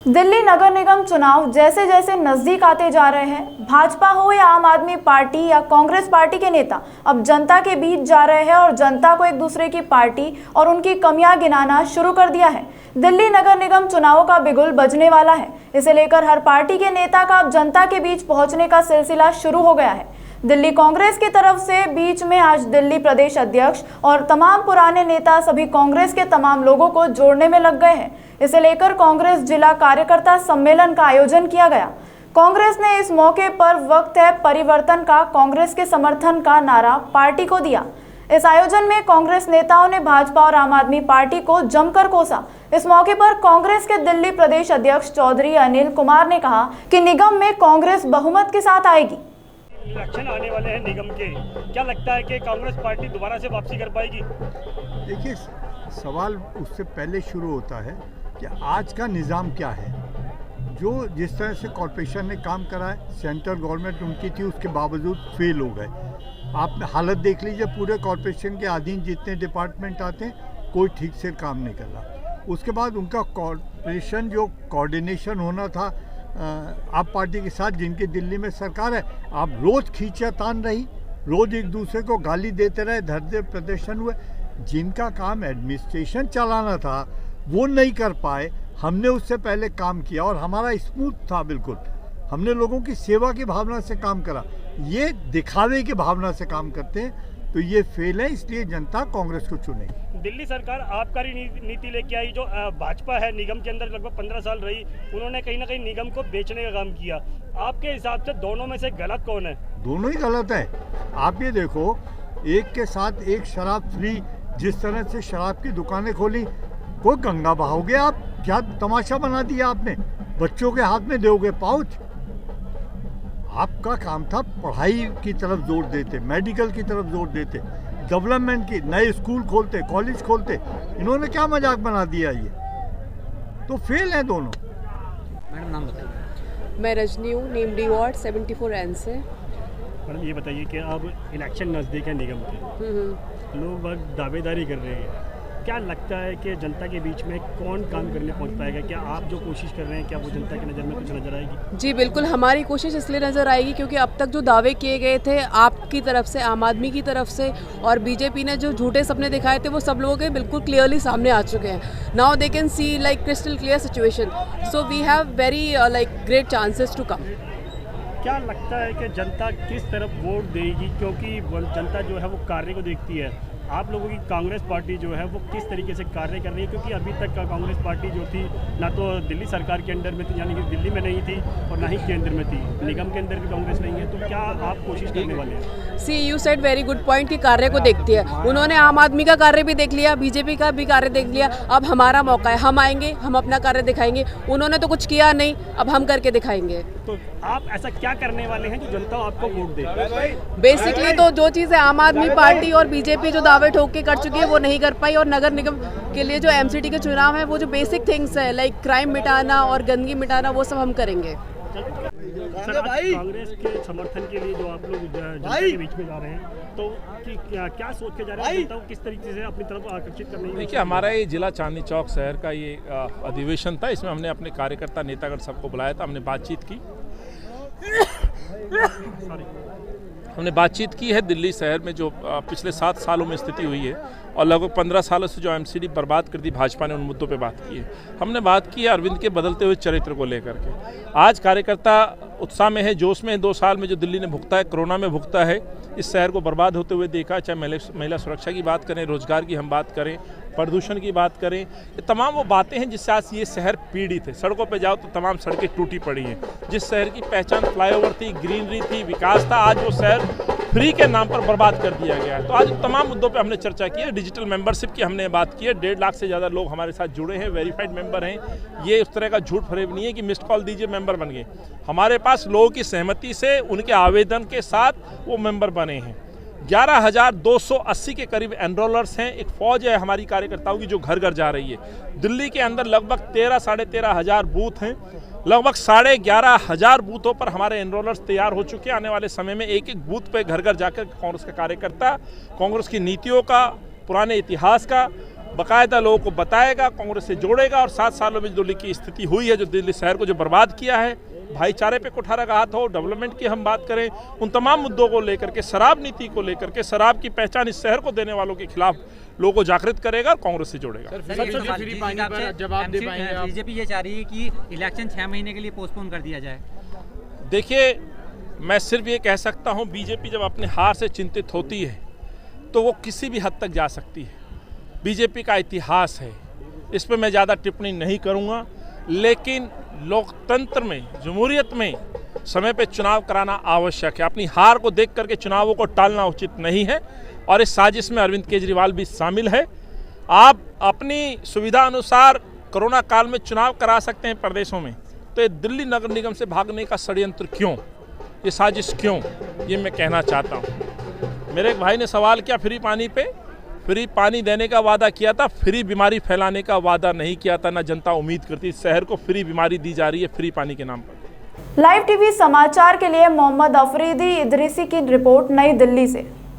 दिल्ली नगर निगम चुनाव जैसे जैसे नजदीक आते जा रहे हैं, भाजपा हो या आम आदमी पार्टी या कांग्रेस पार्टी के नेता अब जनता के बीच जा रहे हैं और जनता को एक दूसरे की पार्टी और उनकी कमियां गिनाना शुरू कर दिया है। दिल्ली नगर निगम चुनावों का बिगुल बजने वाला है। इसे लेकर हर पार्टी के नेता का अब जनता के बीच पहुंचने का सिलसिला शुरू हो गया है। दिल्ली कांग्रेस की तरफ से बीच में आज दिल्ली प्रदेश अध्यक्ष और तमाम पुराने नेता सभी कांग्रेस के तमाम लोगों को जोड़ने में लग गए हैं। इसे लेकर कांग्रेस जिला कार्यकर्ता सम्मेलन का आयोजन किया गया। कांग्रेस ने इस मौके पर वक्त है परिवर्तन का कांग्रेस के समर्थन का नारा पार्टी को दिया। इस आयोजन में कांग्रेस नेताओं ने भाजपा और आम आदमी पार्टी को जमकर कोसा। इस मौके पर कांग्रेस के दिल्ली प्रदेश अध्यक्ष चौधरी अनिल कुमार ने कहा कि निगम में कांग्रेस बहुमत के साथ आएगी। इलेक्शन आने वाले हैं निगम के, क्या लगता है कि कांग्रेस पार्टी दोबारा से वापसी कर पाएगी? देखिए, सवाल उससे पहले शुरू होता है कि आज का निज़ाम क्या है। जो जिस तरह से कॉरपोरेशन ने काम करा है, सेंट्रल गवर्नमेंट उनकी थी, उसके बावजूद फेल हो गए। आप हालत देख लीजिए, पूरे कॉरपोरेशन के अधीन जितने डिपार्टमेंट आते हैं कोई ठीक से काम नहीं कर रहा। उसके बाद उनका कॉरपोरेशन जो कोऑर्डिनेशन होना था आप पार्टी के साथ, जिनकी दिल्ली में सरकार है, आप रोज़ खींचातान रही, रोज़ एक दूसरे को गाली देते रहे, धरने प्रदर्शन हुए। जिनका काम एडमिनिस्ट्रेशन चलाना था वो नहीं कर पाए। हमने उससे पहले काम किया और हमारा स्मूथ था बिल्कुल। हमने लोगों की सेवा की भावना से काम करा। ये दिखावे की भावना से काम करते हैं तो ये फेल है, इसलिए जनता कांग्रेस को चुनेगी। दिल्ली सरकार आबकारी नीति लेके आई, जो भाजपा है निगम के अंदर लगभग 15 साल रही, उन्होंने कहीं ना कहीं निगम को बेचने का काम किया। आपके हिसाब से दोनों में से गलत कौन है? दोनों ही गलत है। आप ये देखो, एक के साथ एक शराब फ्री, जिस तरह से शराब की दुकानें खोली, कोई गंगा बहाओगे आप? क्या तमाशा बना दिया आपने? बच्चों के हाथ में दोगे पाउच? आपका काम था पढ़ाई की तरफ जोर देते, मेडिकल की तरफ जोर देते, डेवलपमेंट की, नए स्कूल खोलते, कॉलेज खोलते। इन्होंने क्या मजाक बना दिया? ये तो फेल है दोनों। मैडम नाम बताइए। मैं रजनी हूँ, नीम डी वार्ड 74N से। मैडम ये बताइए कि अब इलेक्शन नज़दीक है निगम के, लोग वक्त दावेदारी कर रहे हैं, क्या लगता है कि जनता के बीच में कौन काम करने पहुंच पाएगा? क्या आप जो कोशिश कर रहे हैं, क्या वो जनता की नज़र में कुछ नज़र आएगी? जी बिल्कुल, हमारी कोशिश इसलिए नज़र आएगी क्योंकि अब तक जो दावे किए गए थे आपकी तरफ से, आम आदमी की तरफ से और बीजेपी ने जो झूठे सपने दिखाए थे, वो सब लोगों के बिल्कुल क्लियरली सामने आ चुके हैं। Now they can see like crystal clear situation, so we have very like great chances to come. क्या लगता है कि जनता किस तरफ वोट देगी? क्योंकि जनता जो है वो कार्य को देखती है। आप लोगों की कांग्रेस पार्टी जो है वो किस तरीके से कार्य कर रही है? क्योंकि अभी तक का कांग्रेस पार्टी जो थी ना तो दिल्ली सरकार के अंडर में थी, यानी कि दिल्ली में नहीं थी, और ना ही केंद्र में थी, निगम के अंदर भी कांग्रेस नहीं है। तो क्या आप कोशिश करने वाले हैं? See you said very good point कि कार्य को देखती है। उन्होंने आम आदमी का कार्य भी देख लिया, बीजेपी का भी कार्य देख लिया। अब हमारा मौका है, हम आएंगे, हम अपना कार्य दिखाएंगे। उन्होंने तो कुछ किया नहीं, अब हम करके दिखाएंगे। तो आप ऐसा क्या करने वाले हैं जो जनता आपको वोट दे? बेसिकली तो जो चीज़ें आम आदमी पार्टी और बीजेपी जो दावे ठोक के कर चुकी है वो नहीं कर पाई, और नगर निगम के लिए जो एमसीडी के चुनाव है, वो जो बेसिक थिंग्स है लाइक क्राइम मिटाना और गंदगी मिटाना, वो सब हम करेंगे। सर, कांग्रेस के समर्थन के लिए जो आप लोग जनता के बीच में जा रहे हैं, तो क्या सोच के जा रहे हैं? जनता को किस तरीके से अपनी तरफ आकर्षित करने? देखिए, हमारा ये जिला चांदनी चौक शहर का ये अधिवेशन था। इसमें हमने अपने कार्यकर्ता नेतागण सबको बुलाया था। हमने बातचीत की है दिल्ली शहर में जो पिछले 7 सालों में स्थिति हुई है और लगभग 15 सालों से जो एमसीडी बर्बाद कर दी भाजपा ने, उन मुद्दों पे बात की है। हमने बात की है अरविंद के बदलते हुए चरित्र को लेकर के। आज कार्यकर्ता उत्साह में है, जोश में है। 2 साल में जो दिल्ली ने भुगता है, कोरोना में भुगता है, इस शहर को बर्बाद होते हुए देखा। चाहे महिला सुरक्षा की बात करें, रोजगार की हम बात करें, प्रदूषण की बात करें, ये तमाम वो बातें हैं जिससे आज ये शहर पीड़ित है। सड़कों पे जाओ तो तमाम सड़कें टूटी पड़ी हैं। जिस शहर की पहचान फ्लाईओवर थी, ग्रीनरी थी, विकास था, आज वो शहर फ्री के नाम पर बर्बाद कर दिया गया है। तो आज तमाम मुद्दों पे हमने चर्चा की है। डिजिटल मेंबरशिप की हमने बात की है। 1.5 लाख से ज़्यादा लोग हमारे साथ जुड़े हैं, वेरीफाइड मेंबर हैं। ये उस तरह का झूठ फरेब नहीं है कि मिस्ड कॉल दीजिए मेंबर बन गए। हमारे पास लोगों की सहमति से, उनके आवेदन के साथ वो मेंबर बने हैं। 11,280 के करीब एनरोलर्स हैं। एक फौज है हमारी कार्यकर्ताओं की जो घर घर जा रही है। दिल्ली के अंदर लगभग 13-साढ़े 13 हज़ार बूथ हैं। लगभग 11,500 बूथों पर हमारे एनरोलर्स तैयार हो चुके हैं। आने वाले समय में एक एक बूथ पे घर घर जाकर कांग्रेस का कार्यकर्ता कांग्रेस की नीतियों का, पुराने इतिहास का, बाकायदा लोगों को बताएगा, कांग्रेस से जोड़ेगा। और 7 सालों में जो दिल्ली की स्थिति हुई है, जो दिल्ली शहर को जो बर्बाद किया है, भाईचारे पे कुठारा का हाथ हो, डेवलपमेंट की हम बात करें, उन तमाम मुद्दों को लेकर के, शराब नीति को लेकर के, शराब की पहचान इस शहर को देने वालों के खिलाफ लोगों को जागृत करेगा और कांग्रेस से जोड़ेगा। बीजेपी ये चाह रही है कि इलेक्शन 6 महीने के लिए पोस्टपोन कर दिया जाए। देखिए, मैं सिर्फ ये कह सकता हूँ, बीजेपी जब अपने हार से चिंतित होती है तो वो किसी भी हद तक जा सकती है। बीजेपी का इतिहास है, इस पर मैं ज़्यादा टिप्पणी नहीं करूँगा, लेकिन लोकतंत्र में, जमहूरियत में समय पे चुनाव कराना आवश्यक है। अपनी हार को देख करके चुनावों को टालना उचित नहीं है और इस साजिश में अरविंद केजरीवाल भी शामिल है। आप अपनी सुविधा अनुसार कोरोना काल में चुनाव करा सकते हैं प्रदेशों में, तो ये दिल्ली नगर निगम से भागने का षड्यंत्र क्यों, ये साजिश क्यों, ये मैं कहना चाहता हूँ। मेरे एक भाई ने सवाल किया फ्री पानी पे, फ्री पानी देने का वादा किया था, फ्री बीमारी फैलाने का वादा नहीं किया था। ना जनता उम्मीद करती, शहर को फ्री बीमारी दी जा रही है फ्री पानी के नाम पर। लाइव टीवी समाचार के लिए मोहम्मद अफरीदी इदरीसी की रिपोर्ट, नई दिल्ली से।